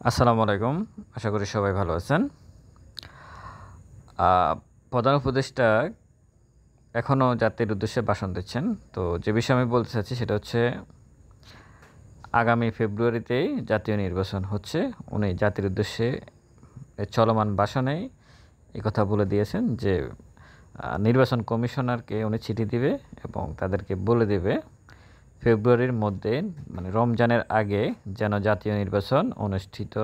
আসসালামু আলাইকুম। আশা করি সবাই ভালো আছেন। প্রধান উপদেষ্টা এখনও জাতির উদ্দেশ্যে ভাষণ দিচ্ছেন। তো যে বিষয়ে আমি বলতে চাচ্ছি সেটা হচ্ছে আগামী ফেব্রুয়ারিতেই জাতীয় নির্বাচন হচ্ছে। উনি জাতির উদ্দেশ্যে চলমান ভাষণেই কথা বলে দিয়েছেন যে নির্বাচন কমিশনারকে উনি চিঠি দিবে এবং তাদেরকে বলে দেবে ফেব্রুয়ারির মধ্যে মানে রমজানের আগে যেন জাতীয় নির্বাচন অনুষ্ঠিত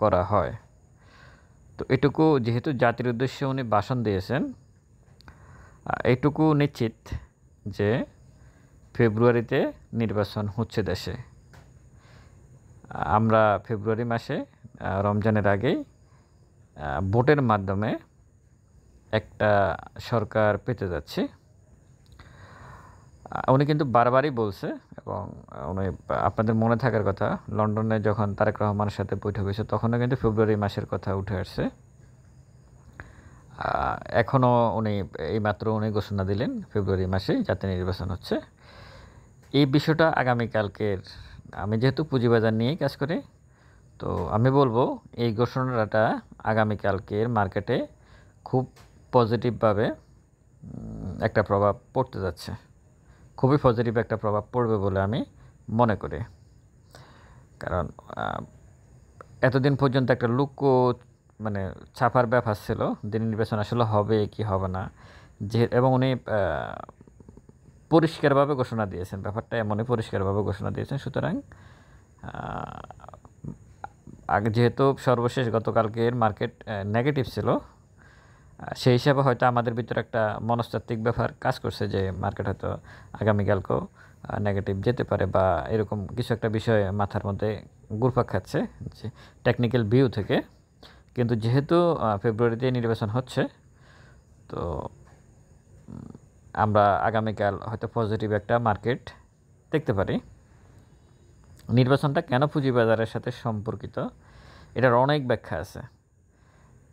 করা হয়। তো এটুকু যেহেতু জাতির উদ্দেশ্যে উনি ভাষণ দিয়েছেন, এইটুকু নিশ্চিত যে ফেব্রুয়ারিতে নির্বাচন হচ্ছে দেশে। আমরা ফেব্রুয়ারি মাসে রমজানের আগেই ভোটের মাধ্যমে একটা সরকার পেতে যাচ্ছি। উনি কিন্তু বারবারই বলছে এবং উনি আপনাদের মনে থাকার কথা লন্ডনে যখন তারেক রহমানের সাথে বৈঠক হয়েছে তখনও কিন্তু ফেব্রুয়ারি মাসের কথা উঠে আসছে। এখনও উনি এইমাত্র উনি ঘোষণা দিলেন ফেব্রুয়ারি মাসে জাতীয় নির্বাচন হচ্ছে। এই বিষয়টা আগামীকালকের, আমি যেহেতু পুঁজিবাজার নিয়েই কাজ করি, তো আমি বলবো এই ঘোষণাটা আগামীকালকের মার্কেটে খুব পজিটিভভাবে একটা প্রভাব পড়তে যাচ্ছে। খুবই পজিটিভ একটা প্রভাব পড়বে বলে আমি মনে করি। কারণ এতদিন পর্যন্ত একটা মানে ছাপার ব্যাপার ছিল যে নির্বাচন আসলে হবে কি হবে না, এবং উনি পরিষ্কারভাবে ঘোষণা দিয়েছেন, ব্যাপারটা এমনই পরিষ্কারভাবে ঘোষণা দিয়েছেন। সুতরাং আগে যেহেতু সর্বশেষ গতকালকের মার্কেট নেগেটিভ ছিল, সেই হিসাবে হয়তো আমাদের ভিতরে একটা মনস্তাত্ত্বিক ব্যাপার কাজ করছে যে মার্কেট হয়তো আগামীকালকেও নেগেটিভ যেতে পারে বা এরকম কিছু একটা বিষয় মাথার মধ্যে ঘুরপাক খাচ্ছে যে টেকনিক্যাল ভিউ থেকে। কিন্তু যেহেতু ফেব্রুয়ারিতে নির্বাচন হচ্ছে, তো আমরা আগামীকাল হয়তো পজিটিভ একটা মার্কেট দেখতে পারি। নির্বাচনটা কেন পুঁজিবাজারের সাথে সম্পর্কিত, এটার অনেক ব্যাখ্যা আছে।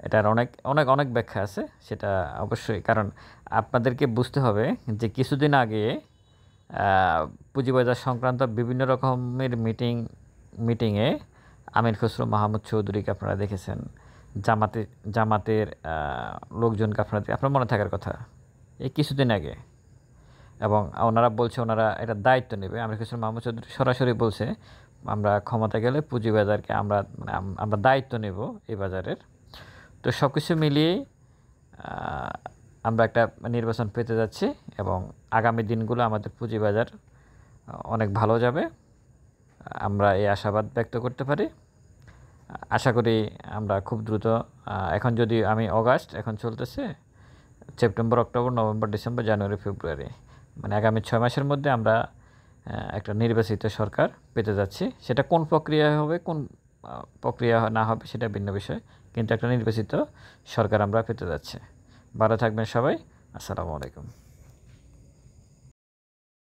এটার অনেক অনেক অনেক ব্যাখ্যা আছে, সেটা অবশ্যই। কারণ আপনাদেরকে বুঝতে হবে যে কিছুদিন আগে পুঁজিবাজার সংক্রান্ত বিভিন্ন রকমের মিটিংয়ে আমির খসরু মাহমুদ চৌধুরীকে আপনারা দেখেছেন, জামাতের লোকজনকে আপনার মনে থাকার কথা এই কিছুদিন আগে। এবং ওনারা বলছে ওনারা এটা দায়িত্ব নেবে। আমির খসরু মাহমুদ চৌধুরী সরাসরি বলছে আমরা ক্ষমতা গেলে পুঁজিবাজারকে আমরা দায়িত্ব নেব এই বাজারের। তো সব কিছু মিলিয়ে আমরা একটা নির্বাচন পেতে যাচ্ছি এবং আগামী দিনগুলো আমাদের পুঁজিবাজার অনেক ভালো যাবে, আমরা এই আশাবাদ ব্যক্ত করতে পারি। আশা করি আমরা খুব দ্রুত, এখন যদি আমি অগাস্ট এখন চলতেছে, সেপ্টেম্বর, অক্টোবর, নভেম্বর, ডিসেম্বর, জানুয়ারি, ফেব্রুয়ারি, মানে আগামী 6 মাসের মধ্যে আমরা একটা নির্বাচিত সরকার পেতে যাচ্ছি। সেটা কোন প্রক্রিয়া হবে, কোন প্রক্রিয়া না হবে সেটা ভিন্ন বিষয়, কিন্তু একটা নির্বাচিত সরকার আমরা পেতে যাচ্ছি। ভালো থাকবেন সবাই। আসসালামু আলাইকুম।